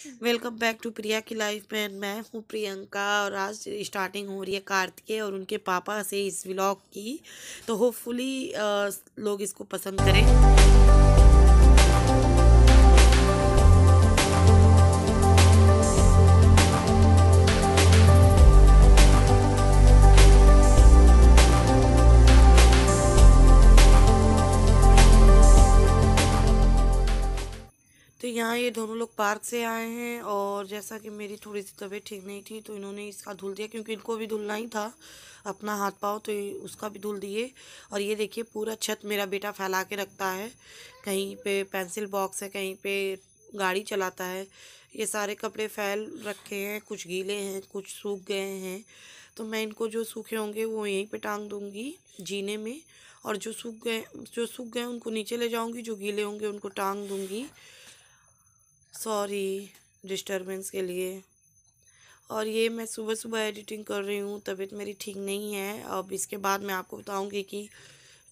Welcome back to प्रिया की life में। मैं हूँ प्रियंका और आज स्टार्टिंग हो रही है कार्तिकेय और उनके पापा से इस व्लॉग की। तो होपफुली लोग इसको पसंद करें। तो यहाँ ये दोनों लोग पार्क से आए हैं और जैसा कि मेरी थोड़ी सी तबीयत ठीक नहीं थी तो इन्होंने इसका धुल दिया, क्योंकि इनको भी धुलना ही था अपना हाथ पाँव, तो उसका भी धुल दिए। और ये देखिए पूरा छत मेरा बेटा फैला के रखता है। कहीं पे पेंसिल बॉक्स है, कहीं पे गाड़ी चलाता है। ये सारे कपड़े फैल रखे हैं, कुछ गीले हैं कुछ सूख गए हैं। तो मैं इनको जो सूखे होंगे वो यहीं पे टांग दूंगी जीने में, और जो सूख गए उनको नीचे ले जाऊंगी, जो गीले होंगे उनको टांग दूंगी। सॉरी डिस्टरबेंस के लिए। और ये मैं सुबह सुबह एडिटिंग कर रही हूँ, तबीयत मेरी ठीक नहीं है। अब इसके बाद मैं आपको बताऊँगी कि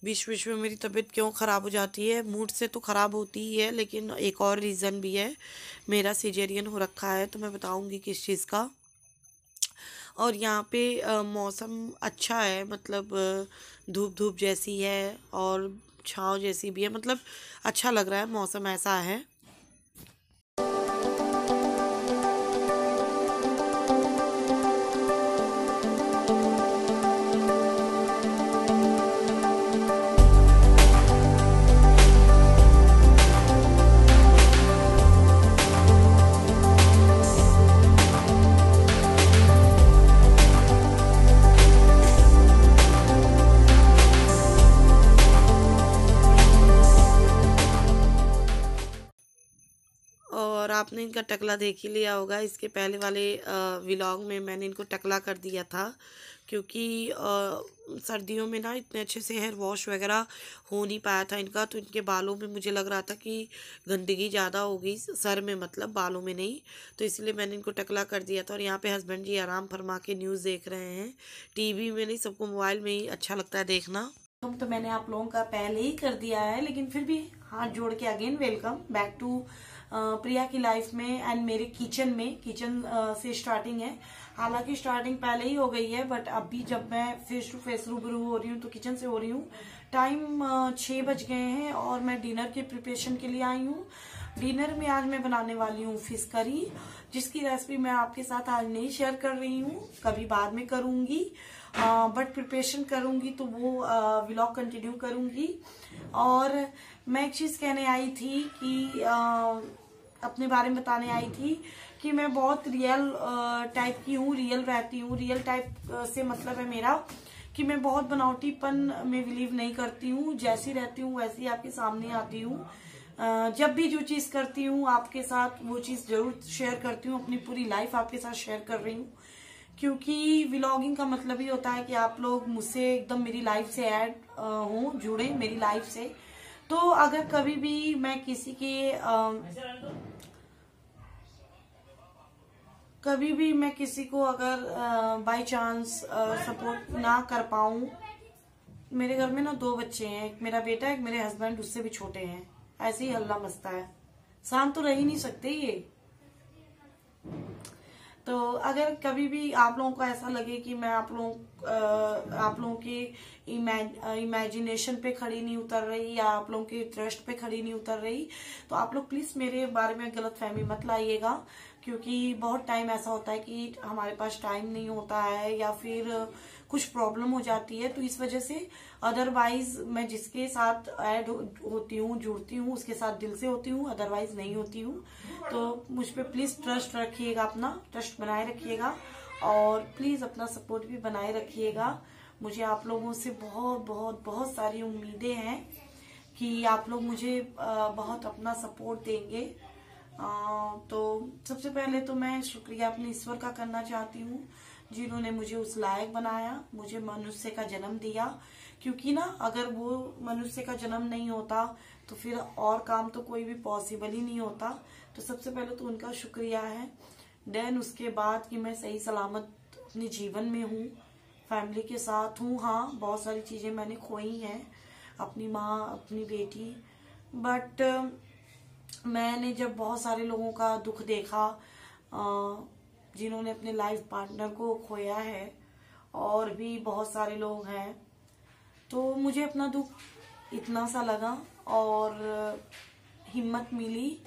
बीच बीच में मेरी तबीयत क्यों ख़राब हो जाती है। मूड से तो ख़राब होती ही है, लेकिन एक और रीज़न भी है, मेरा सिजेरियन हो रखा है, तो मैं बताऊँगी किस चीज़ का। और यहाँ पे मौसम अच्छा है, मतलब धूप धूप जैसी है और छाँव जैसी भी है, मतलब अच्छा लग रहा है, मौसम ऐसा है। और आपने इनका टकला देख ही लिया होगा, इसके पहले वाले व्लॉग में मैंने इनको टकला कर दिया था, क्योंकि सर्दियों में ना इतने अच्छे से हेयर वॉश वगैरह हो नहीं पाया था इनका। तो इनके बालों में मुझे लग रहा था कि गंदगी ज़्यादा होगी, सर में मतलब, बालों में नहीं। तो इसलिए मैंने इनको टकला कर दिया था। और यहाँ पे हस्बैंड जी आराम फरमा के न्यूज़ देख रहे हैं, टीवी में नहीं, सबको मोबाइल में ही अच्छा लगता है देखना। तो मैंने आप लोगों का पहले ही कर दिया है, लेकिन फिर भी हाथ जोड़ के अगेन वेलकम बैक टू प्रिया की लाइफ में एंड मेरे किचन में। किचन से स्टार्टिंग है, हालांकि स्टार्टिंग पहले ही हो गई है, बट अभी जब मैं फेस टू फेस रूबरू हो रही हूँ तो किचन से हो रही हूँ। टाइम 6 बज गए हैं और मैं डिनर के प्रिपरेशन के लिए आई हूँ। डिनर में आज मैं बनाने वाली हूँ फिश करी, जिसकी रेसिपी मैं आपके साथ आज नहीं शेयर कर रही हूँ, कभी बाद में करूंगी। बट प्रिपरेशन करूंगी तो वो व्लॉग कंटिन्यू करूंगी। और मैं एक चीज कहने आई थी कि अपने बारे में बताने आई थी कि मैं बहुत रियल टाइप की हूँ, रियल रहती हूँ। रियल टाइप से मतलब है मेरा कि मैं बहुत बनावटीपन में बिलीव नहीं करती हूँ। जैसी रहती हूँ वैसी आपके सामने आती हूँ। जब भी जो चीज करती हूँ आपके साथ वो चीज जरूर शेयर करती हूँ, अपनी पूरी लाइफ आपके साथ शेयर कर रही हूँ, क्योंकि व्लॉगिंग का मतलब ही होता है कि आप लोग मुझसे एकदम मेरी लाइफ से ऐड हो, जुड़े मेरी लाइफ से। तो अगर कभी भी मैं किसी के कभी भी मैं किसी को अगर बाय चांस सपोर्ट ना कर पाऊं, मेरे घर में ना 2 बच्चे हैं, एक मेरा बेटा एक मेरे हस्बैंड, उससे भी छोटे हैं, ऐसे ही हल्ला मचता है, शांत तो रह ही नहीं सकते ये। तो अगर कभी भी आप लोगों को ऐसा लगे कि मैं आप लोगों की इमेजिनेशन पे खड़ी नहीं उतर रही या आप लोगों के ट्रस्ट पे खड़ी नहीं उतर रही, तो आप लोग प्लीज मेरे बारे में गलत फहमी मत लाइएगा, क्योंकि बहुत टाइम ऐसा होता है कि हमारे पास टाइम नहीं होता है या फिर कुछ प्रॉब्लम हो जाती है, तो इस वजह से। अदरवाइज मैं जिसके साथ ऐड होती हूँ, जुड़ती हूँ, उसके साथ दिल से होती हूँ, अदरवाइज नहीं होती हूँ। तो मुझ पे प्लीज ट्रस्ट रखिएगा, अपना ट्रस्ट बनाए रखिएगा और प्लीज अपना सपोर्ट भी बनाए रखिएगा। मुझे आप लोगों से बहुत बहुत बहुत सारी उम्मीदें हैं कि आप लोग मुझे बहुत अपना सपोर्ट देंगे। तो सबसे पहले तो मैं शुक्रिया अपने ईश्वर का करना चाहती हूँ, जिन्होंने मुझे उस लायक बनाया, मुझे मनुष्य का जन्म दिया, क्योंकि ना अगर वो मनुष्य का जन्म नहीं होता तो फिर और काम तो कोई भी पॉसिबल ही नहीं होता। तो सबसे पहले तो उनका शुक्रिया है। देन उसके बाद कि मैं सही सलामत अपने जीवन में हूँ, फैमिली के साथ हूँ। हाँ, बहुत सारी चीजें मैंने खोई हैं, अपनी माँ, अपनी बेटी, बट मैंने जब बहुत सारे लोगों का दुख देखा, जिन्होंने अपने लाइफ पार्टनर को खोया है, और भी बहुत सारे लोग हैं, तो मुझे अपना दुख इतना सा लगा और हिम्मत मिली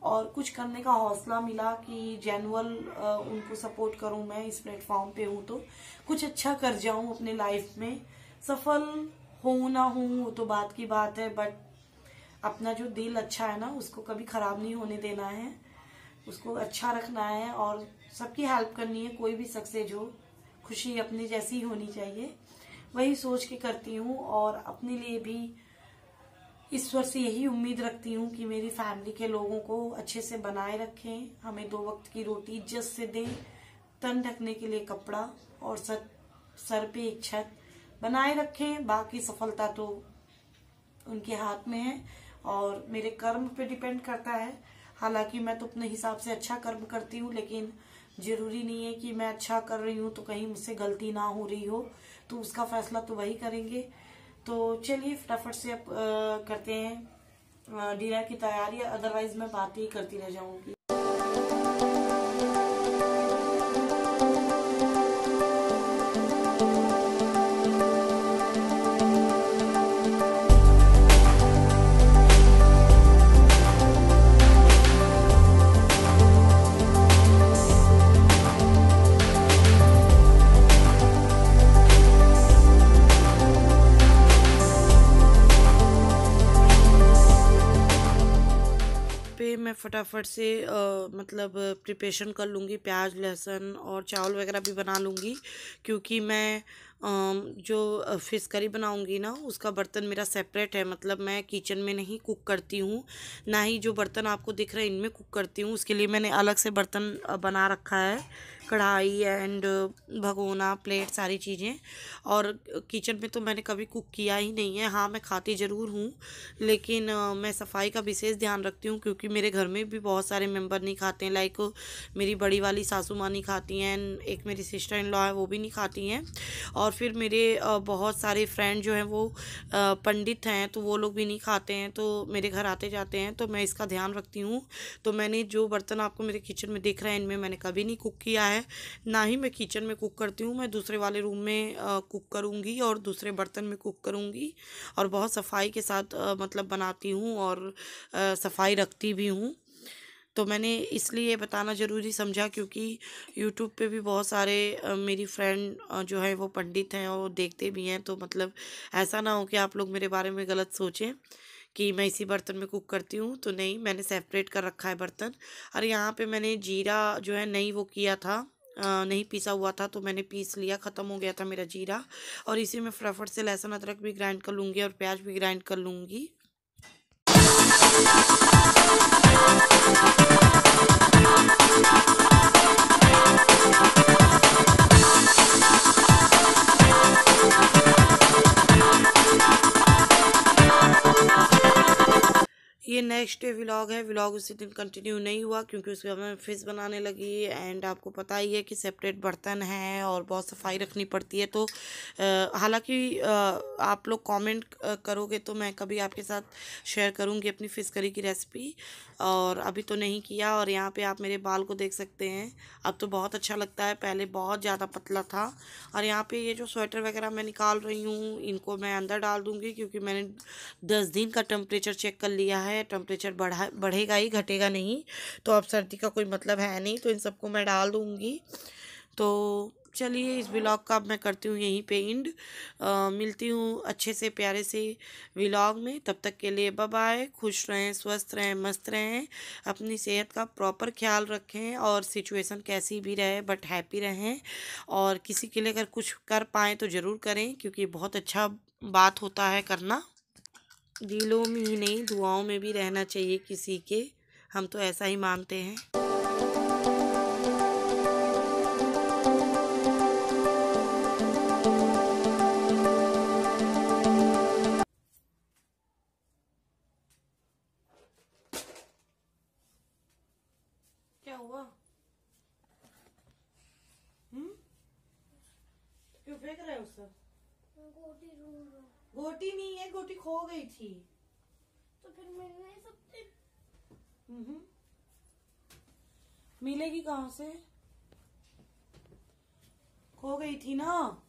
और कुछ करने का हौसला मिला कि जेन्युइन उनको सपोर्ट करूं। मैं इस प्लेटफॉर्म पे हूं तो कुछ अच्छा कर जाऊं अपने लाइफ में। सफल हूं ना हूं वो तो बात की बात है, बट अपना जो दिल अच्छा है ना उसको कभी खराब नहीं होने देना है, उसको अच्छा रखना है और सबकी हेल्प करनी है। कोई भी सक्सेस हो, खुशी अपनी जैसी होनी चाहिए, वही सोच के करती हूँ। और अपने लिए भी ईश्वर से यही उम्मीद रखती हूँ कि मेरी फैमिली के लोगों को अच्छे से बनाए रखें, हमें 2 वक्त की रोटी इज्जत से दें, तन ढकने के लिए कपड़ा और सर पे एक छत बनाए रखें। बाकी सफलता तो उनके हाथ में है और मेरे कर्म पे डिपेंड करता है। हालांकि मैं तो अपने हिसाब से अच्छा कर्म करती हूँ, लेकिन जरूरी नहीं है कि मैं अच्छा कर रही हूँ तो कहीं मुझसे गलती ना हो रही हो, तो उसका फैसला तो वही करेंगे। तो चलिए फटाफट से अब करते हैं डिनर की तैयारी, अदरवाइज मैं बातें ही करती रह जाऊंगी। पे मैं फटाफट से मतलब प्रिपरेशन कर लूँगी, प्याज लहसुन और चावल वगैरह भी बना लूँगी, क्योंकि मैं जो फिश करी बनाऊँगी ना उसका बर्तन मेरा सेपरेट है। मतलब मैं किचन में नहीं कुक करती हूँ, ना ही जो बर्तन आपको दिख रहे हैं इनमें कुक करती हूँ। उसके लिए मैंने अलग से बर्तन बना रखा है, कढ़ाई एंड भगोना, प्लेट, सारी चीज़ें। और किचन में तो मैंने कभी कुक किया ही नहीं है। हाँ, मैं खाती ज़रूर हूँ, लेकिन मैं सफाई का विशेष ध्यान रखती हूँ, क्योंकि मेरे घर में भी बहुत सारे मेंबर नहीं खाते हैं। लाइक मेरी बड़ी वाली सासू माँ नहीं खाती हैं, एक मेरी सिस्टर इन लॉ है वो भी नहीं खाती हैं, और फिर मेरे बहुत सारे फ्रेंड जो हैं वो पंडित हैं तो वो लोग भी नहीं खाते हैं, तो मेरे घर आते जाते हैं, तो मैं इसका ध्यान रखती हूँ। तो मैंने जो बर्तन आपको मेरे किचन में दिख रहे हैं इनमें मैंने कभी नहीं कुक किया है, ना ही मैं किचन में कुक करती हूँ। मैं दूसरे वाले रूम में कुक करूँगी और दूसरे बर्तन में कुक करूँगी, और बहुत सफाई के साथ मतलब बनाती हूँ और सफाई रखती भी हूँ। तो मैंने इसलिए बताना ज़रूरी समझा, क्योंकि यूट्यूब पे भी बहुत सारे मेरी फ्रेंड जो है वो पंडित हैं और देखते भी हैं, तो मतलब ऐसा ना हो कि आप लोग मेरे बारे में गलत सोचें कि मैं इसी बर्तन में कुक करती हूँ। तो नहीं, मैंने सेपरेट कर रखा है बर्तन। और यहाँ पे मैंने जीरा जो है नहीं वो किया था, नहीं पीसा हुआ था, तो मैंने पीस लिया, ख़त्म हो गया था मेरा जीरा। और इसी में फटाफट से लहसुन अदरक भी ग्राइंड कर लूँगी और प्याज भी ग्राइंड कर लूँगी। ये नेक्स्ट डे व्लॉग है। व्लॉग उसी दिन कंटिन्यू नहीं हुआ क्योंकि उसके बाद मैं फिश बनाने लगी, एंड आपको पता ही है कि सेपरेट बर्तन है और बहुत सफाई रखनी पड़ती है। तो हालांकि आप लोग कमेंट करोगे तो मैं कभी आपके साथ शेयर करूंगी अपनी फिश करी की रेसिपी, और अभी तो नहीं किया। और यहाँ पे आप मेरे बाल को देख सकते हैं, अब तो बहुत अच्छा लगता है, पहले बहुत ज़्यादा पतला था। और यहाँ पे ये जो स्वेटर वगैरह मैं निकाल रही हूँ इनको मैं अंदर डाल दूँगी, क्योंकि मैंने 10 दिन का टेम्परेचर चेक कर लिया है। टेम्परेचर बढ़ेगा ही, घटेगा नहीं, तो अब सर्दी का कोई मतलब है नहीं, तो इन सबको मैं डाल दूँगी। तो चलिए इस व्लॉग का अब मैं करती हूँ यहीं पे एंड। मिलती हूँ अच्छे से प्यारे से व्लॉग में, तब तक के लिए बाय बाय। खुश रहें, स्वस्थ रहें, मस्त रहें, अपनी सेहत का प्रॉपर ख्याल रखें, और सिचुएशन कैसी भी रहे बट हैप्पी रहें। और किसी के लिए अगर कुछ कर पाएँ तो ज़रूर करें, क्योंकि बहुत अच्छा बात होता है करना। दिलों में ही नहीं दुआओं में भी रहना चाहिए किसी के, हम तो ऐसा ही मानते हैं। क्या हुआ? क्यों फेंक रहे हो सब? गोटी ढूंढ रहा हूँ। गोटी नहीं है, गोटी खो गई थी। तो फिर मिल नहीं सकते। मिलेगी कहाँ से? खो गई थी ना।